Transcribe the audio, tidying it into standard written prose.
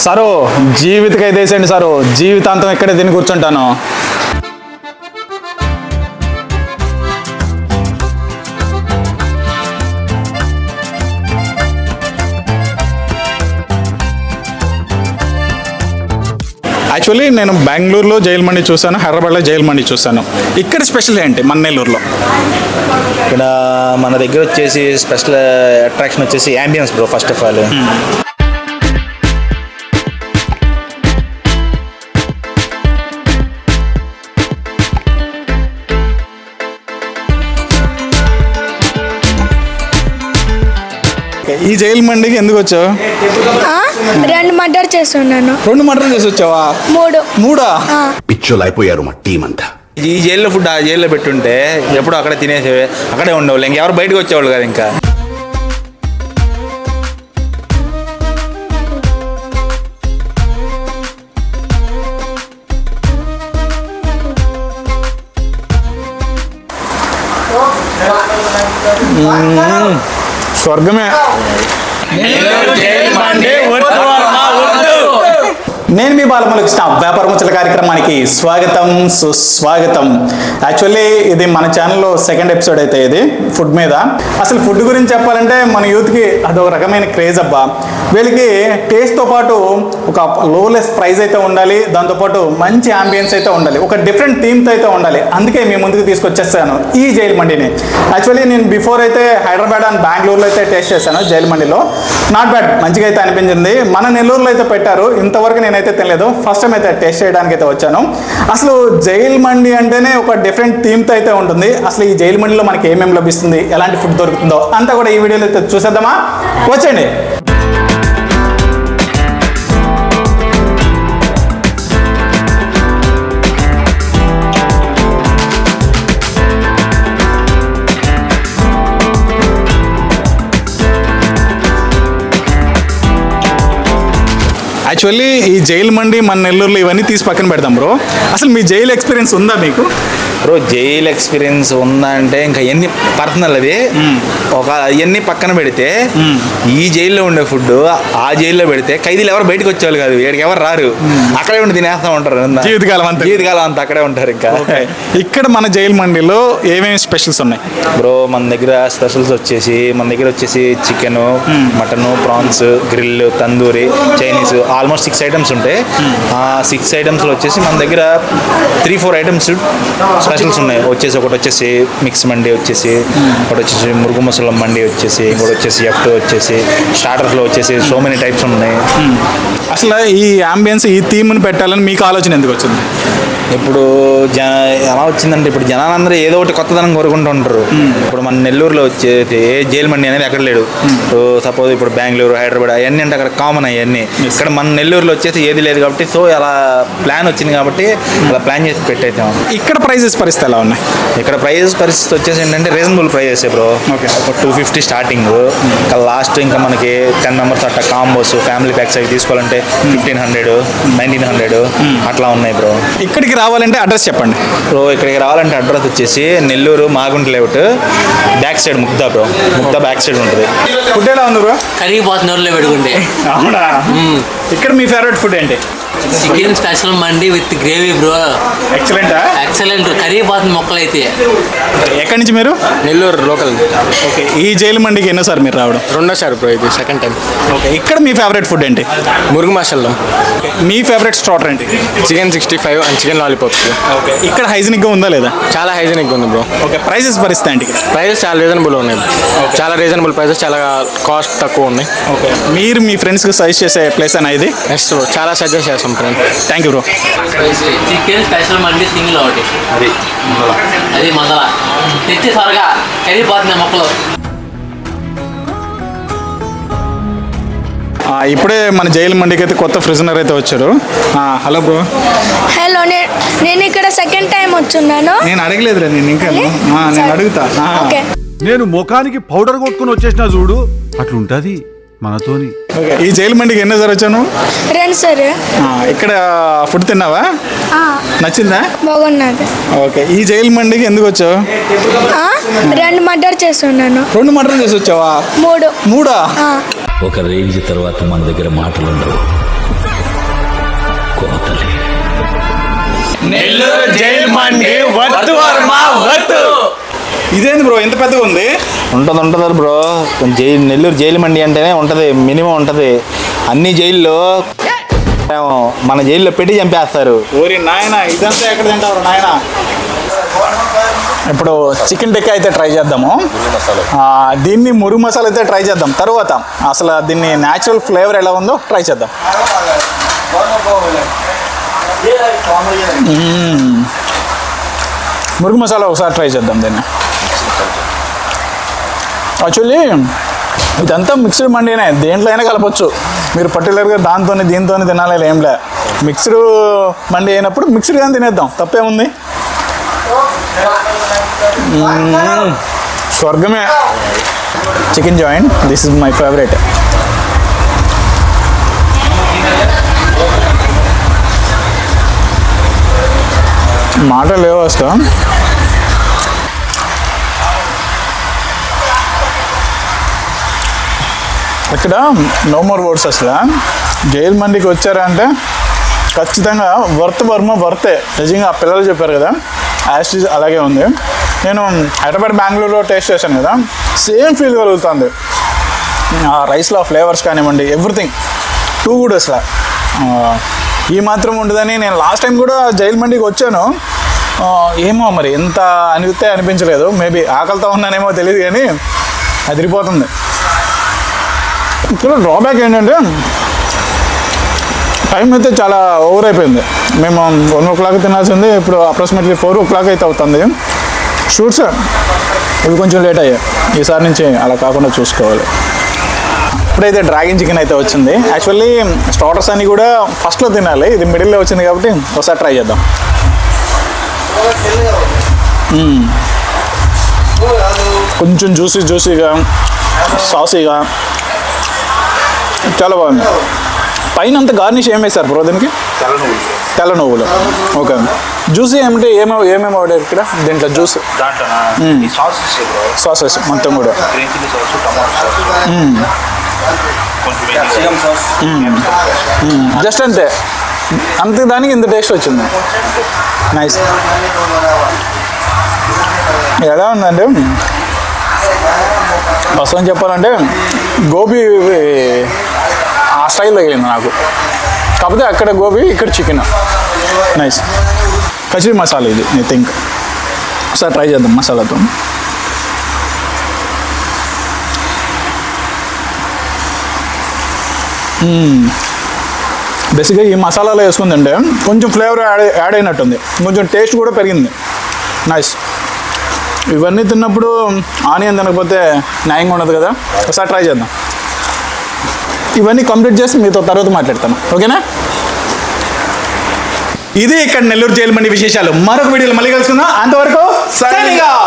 Sir జీవితకై దేశండి sir, జీవితాంతం ఇక్కడే తిని కూర్చుంటాను. యాక్చువల్లీ నేను బెంగళూరులో జైల్ మండి చూసాను, హైదరాబాద్లో జైల్ మండి చూసాను. ఇక్కడ స్పెషల్ ఏంటి మన నెల్లూరులో? ఇక్కడ మన దగ్గర వచ్చేసి స్పెషల్ అట్రాక్షన్ వచ్చేసి ambience bro. First of all ఈ జైలు మండికి ఎందుకు వచ్చావు? 2 మర్డర్ చేస్తున్నాను. 2 మర్డర్ చేసి వచ్చావా? 3 పిచ్చోలు అయిపోయారు మా టీం అంతా. ఈ జైల్లో ఫుడ్ ఆ జైల్లో పెట్టుంటే ఎప్పుడు అక్కడే తినేసి అక్కడే ఉండేవాళ్ళు, ఇంకెవరు బయటకు వచ్చేవాళ్ళు కదా. ఇంకా స్వర్గమే. నేను మీ బాలములకృష్ణ. వ్యాపార ముచ్చల కార్యక్రమానికి స్వాగతం, సుస్వాగతం. యాక్చువల్లీ ఇది మన ఛానల్లో సెకండ్ ఎపిసోడ్ అయితే ఇది ఫుడ్ మీద. అసలు ఫుడ్ గురించి చెప్పాలంటే మన యూత్కి అదొక రకమైన క్రేజ్ అబ్బా. వీళ్ళకి టేస్ట్తో పాటు ఒక లోలెస్ ప్రైస్ అయితే ఉండాలి, దాంతోపాటు మంచి ఆంబియన్స్ అయితే ఉండాలి, ఒక డిఫరెంట్ థీమ్తో అయితే ఉండాలి. అందుకే మీ ముందుకు తీసుకొచ్చేస్తాను ఈ జైల్ మండిని. యాక్చువల్లీ నేను బిఫోర్ అయితే హైదరాబాద్ అండ్ బెంగళూరులో అయితే టేస్ట్ చేశాను జైల్ మండిలో. నాట్ బ్యాడ్, మంచిగా అయితే అనిపించింది. మన నెల్లూరులో అయితే పెట్టారు, ఇంతవరకు నేనైతే తెలియదు. ఫస్ట్ టైం అయితే టేస్ట్ చేయడానికి అయితే వచ్చాను. అసలు జైల్ మండి అంటేనే ఒక డిఫరెంట్ థీమ్తో అయితే ఉంటుంది. అసలు ఈ జైల్ మండిలో మనకి ఏమేమి లభిస్తుంది, ఎలాంటి ఫుడ్ దొరుకుతుందో అంతా కూడా ఈ వీడియోలో అయితే చూసేద్దామా? వచ్చండి. యాక్చువల్లీ ఈ జైల్ మండి మన నెల్లూరులో ఇవన్నీ తీసి పక్కన పెడదాం బ్రో. అసలు మీ జైలు ఎక్స్పీరియన్స్ ఉందా మీకు? బ్రో జైల్ ఎక్స్పీరియన్స్ ఉందా అంటే ఇంకా ఎన్ని పర్సనల్ అది ఒక ఎన్ని పక్కన పెడితే ఈ జైల్లో ఉండే ఫుడ్ ఆ జైల్లో పెడితే ఖైదీలు ఎవరు బయటకు వచ్చేవాళ్ళు కాదు, ఇక్కడికి ఎవరు రారు, అక్కడే ఉండి తినేస్తూ ఉంటారు జీవితకాలం అంతా అక్కడే ఉంటారు. ఇంకా ఇక్కడ మన జైల్ మండిలో ఏమేమి స్పెషల్స్ ఉన్నాయి బ్రో? మన దగ్గర స్పెషల్స్ వచ్చేసి chicken, mutton, prawns, grill, tandoori, Chinese, almost 6 items ఉంటాయి. ఆ 6 ఐటమ్స్లో వచ్చేసి మన దగ్గర 3-4 ఐటమ్స్ స్పెషల్స్ ఉన్నాయి. ఒకటి వచ్చేసి మిక్స్ మండి వచ్చేసి, ఒకటి వచ్చేసి మురుగు ముసలం మండి వచ్చేసి, ఇంకోటి వచ్చేసి F2 వచ్చేసి, స్టార్టర్స్లో వచ్చేసి సో మెనీ టైప్స్ ఉన్నాయి. అసలు ఈ అంబియన్స్ ఈ థీమ్ని పెట్టాలని మీకు ఆలోచన ఎందుకు వచ్చింది? ఇప్పుడు ఎలా వచ్చిందంటే ఇప్పుడు జనాలందరూ ఏదో ఒకటి కొత్తదనం కోరుకుంటూ ఉంటారు. ఇప్పుడు మన నెల్లూరులో వచ్చేసి జైల్ మండి అనేది ఎక్కడ లేడు. సపోజ్ ఇప్పుడు బెంగళూరు, హైదరాబాద్ అవన్నీ అంటే అక్కడ కామన్ అవన్నీ. ఇక్కడ మన నెల్లూరులో వచ్చేసి ఏది లేదు కాబట్టి సో అలా ప్లాన్ వచ్చింది కాబట్టి అలా ప్లాన్ చేసి పెట్టేద్దాం. ఇక్కడ ప్రైజెస్ పరిస్థితి ఎలా ఉన్నాయి? ఇక్కడ ప్రైజెస్ పరిస్థితి వచ్చేసి ఏంటంటే రీజనబుల్ ప్రైజెస్ బ్రో. ఒక 250 స్టార్టింగ్, ఇంకా లాస్ట్ ఇంకా మనకి 10 మెంబర్స్ అట్లా కాంబోస్ ఫ్యామిలీ ప్యాక్స్ అవి తీసుకోవాలంటే 1500, 1900 అట్లా ఉన్నాయి బ్రో. ఇక్కడికి రావాలంటే అడ్రస్ చెప్పండి బ్రో. ఇక్కడికి రావాలంటే అడ్రస్ వచ్చేసి Nellore Magunta layout back side Mukta bro. Mukta back side ఉంటుంది. ఫుడ్ ఎలా ఉంది బ్రో? కరిగిపోతున్నారు పెట్టుకుంటే. అవునా? ఇక్కడ మీ ఫేవరెట్ ఫుడ్ ఏంటి? Chicken special mandi with gravy bro. Excellent కరిగిపోతుంది మొక్కలు అయితే. ఎక్కడి నుంచి మీరు? నెల్లూరు లోకల్. ఓకే. ఈ జైలు మండికి ఎన్నోసారి మీరు రావడం? రెండోసారి బ్రో, ఇది సెకండ్ టైం. ఓకే. ఇక్కడ మీ ఫేవరెట్ ఫుడ్ ఏంటి? మురుగు మసాలా. మీ ఫేవరెట్ స్టార్టర్ ఏంటి? Chicken 65 and chicken lollipops. Okay. ఇక్కడ హైజీనిక్గా ఉందా లేదా? చాలా హైజీనిక్గా ఉంది బ్రో. ఓకే. ప్రైసెస్ పరిస్థితి ఏంటి? ప్రైజెస్ చాలా రీజనబుల్ ఉన్నాయి. చాలా రీజనబుల్ ప్రైజెస్, చాలా కాస్ట్ తక్కువ ఉన్నాయి. ఓకే. మీరు మీ ఫ్రెండ్స్కి సజెస్ట్ చేసే ప్లేస్ అన్న ఇది? నెక్స్ట్ బ్రో, చాలా సజెస్ట్ చేస్తాం friend. Thank you bro. Chicken special mandi single ఒకటి, అది మొదల తెచ్చి త్వరగా కరిగిపోతుంది మొక్కలు. ఇప్పుడే మన జైలు మండికి అయితే కొత్త ప్రిజనర్ అయితే వచ్చారు. Hello bro. హలో, నేను ఇక్కడ సెకండ్ టైం వచ్చున్నాను. నేను అడగలేదురా, నేను ఇంకా నేను అడుగుతా. నేను ముఖానికి పౌడర్ కొట్టుకుని వచ్చేసిన చూడు, అట్లుంటది మనతోని. ఈ జైలు మండికి ఎన్నోసారి వచ్చాను? 2 సార్. ఇక్కడ ఫుడ్ తిన్నావా? నచ్చిందా? బాగున్నది. ఓకే. ఈ జైలు మండికి ఎందుకు వచ్చావు? 2 మర్డర్ చేస్తున్నాను. 2 మర్డర్ చేసి వచ్చావా? 3. ఒక రేంజ్ తర్వాత మన దగ్గర మాటలు ఉండవు. నెల్లూరు జైల్ మండి వద్దు వర్మ వద్దు. ఇదేంది బ్రో ఇంత పెద్దగా ఉంది? ఉంటుంది బ్రో. నెల్లూరు జైలు మండి అంటేనే ఉంటుంది, మినిమం ఉంటుంది. అన్ని జైల్లో మన జైల్లో పెట్టి చంపేస్తారు. ఓరి నాయన, ఇదంతా ఎక్కడ తింటారు నాయన? ఇప్పుడు చికెన్ టిక్కా అయితే ట్రై చేద్దాము. దీన్ని మురుగు మసాలా అయితే ట్రై చేద్దాం. తర్వాత అసలు దీన్ని న్యాచురల్ ఫ్లేవర్ ఎలా ఉందో ట్రై చేద్దాం. మురుగు మసాలా ఒకసారి ట్రై చేద్దాం దీన్ని. యాక్చువల్లీ ఇదంతా మిక్స్డ్ మండినే, దేంట్లో అయినా కలపచ్చు. మీరు పర్టికులర్గా దీంతో తినాలి ఏంలే. మిక్స్డ్ మండి అయినప్పుడు మిక్స్డ్గానే తినేద్దాం, తప్పేముంది? స్వర్గమే. Chicken joint, this is my favourite. మాటలు లేవు అసలు. ఇక్కడ నో మోర్ వర్డ్స్. అసలు జైలు మండికి వచ్చారంటే ఖచ్చితంగా వర్త్ వర్మ వర్తే. నిజంగా ఆ పిల్లలు చెప్పారు కదా, యాస్టీజ్ అలాగే ఉంది. నేను హైదరాబాద్ బెంగళూరులో టేస్ట్ చేశాను కదా, సేమ్ ఫీల్ కలుగుతుంది. ఆ రైస్లో ఫ్లేవర్స్ కానివ్వండి, ఎవ్రీథింగ్ టూ గుడ్ అసలు. ఈ మాత్రం ఉండదని నేను లాస్ట్ టైం కూడా జైలు మండికి వచ్చాను. ఏమో మరి ఎంత అనిపించలేదు. మేబీ ఆకలితో ఉన్నానేమో తెలియదు, కానీ అదిరిపోతుంది. ఇక్కడ డ్రాబ్యాక్ ఏంటంటే టైం అయితే చాలా ఓవర్ అయిపోయింది. మేము 1 o'clock తినాల్సింది, ఇప్పుడు అప్రాక్సిమేట్లీ 4 o'clock అయితే అవుతుంది. షూట్స్ ఇవి కొంచెం లేట్ అయ్యాయి. ఈసారి నుంచి అలా కాకుండా చూసుకోవాలి. ఇప్పుడైతే డ్రాగన్ చికెన్ అయితే వచ్చింది. యాక్చువల్లీ స్టార్టర్స్ అన్నీ కూడా ఫస్ట్లో తినాలి, ఇది మిడిల్లో వచ్చింది కాబట్టి ఒకసారి ట్రై చేద్దాం. కొంచెం జ్యూసీగా సాసీగా చాలా బాగుంది. పైన అంత గార్నిష్ ఏం వేశారు బ్రో దీనికి? తెల్ల నువ్వులు. ఓకే. జ్యూసీ ఏమిటి? ఏమేమి వాడారు ఇక్కడ దీంట్లో? జ్యూస్ సాసెస్ మొత్తం కూడా జస్ట్ అంతే దానికి ఇంత టేస్ట్ వచ్చింది. నైస్. ఎలా ఉందంటే వాస్తవం చెప్పాలంటే గోబీ ఆ స్టైల్ తగిలింది నాకు. కాకపోతే అక్కడ గోబీ, ఇక్కడ చికెన్. నైస్. కచూరి మసాలా ఇది ఐ థింక్. ఒకసారి ట్రై చేద్దాం మసాలాతో. బేసిక్గా ఈ మసాలాలో వేసుకుందంటే కొంచెం ఫ్లేవర్ యాడ్ అయినట్టుంది, కొంచెం టేస్ట్ కూడా పెరిగింది. నైస్. ఇవన్నీ తిన్నప్పుడు ఆనియన్ తినకపోతే న్యాయంగా ఉండదు కదా. ఒకసారి ట్రై చేద్దాం. ఇవన్నీ కంప్లీట్ చేసి మీతో తర్వాత మాట్లాడతాను, ఓకేనా? ఇది ఇక్కడ నెల్లూరు జైలు మండి విశేషాలు. మరొక వీడియోలో మళ్ళీ కలుసుకుందాం. అంతవరకు సైనింగ్ ఆఫ్.